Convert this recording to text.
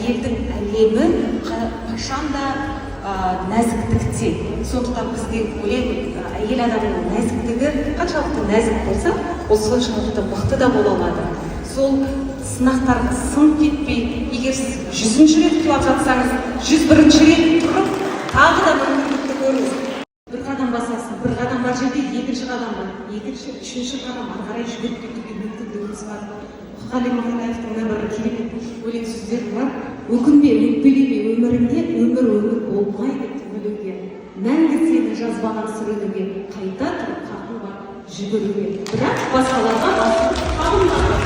әйелдің әлемі қашанда нәзіктікте. Сондықтан бізде ойлаймын, әйел адамның нәзіктігі қаншалықты нәзік болса, ол соншалықты мықты да бола алады. Сол сынақтарға сын кетпей, егер сіз 100-ші рет құлап жатсаңыз, 101-ші рет тұрып, тағы да мүмкіндікті көріңіз. Бір қадам басасың, бір қадам бар жерде екінші қадам бар, екінші, үшінші қадам ары қарай жүгіріп кетуге мүмкіндігіңіз бар. Мұқағалиевтің бір керемет өлең сөздері бар. Өкінбе, өкпелеме өміріңде, өмір болмайды түңілуге. Мәңгі сені жазбаған сүрінуге, қайта тұрып қақыл бар жүгіруге. Бірақ басқаларға басып қабылдаған.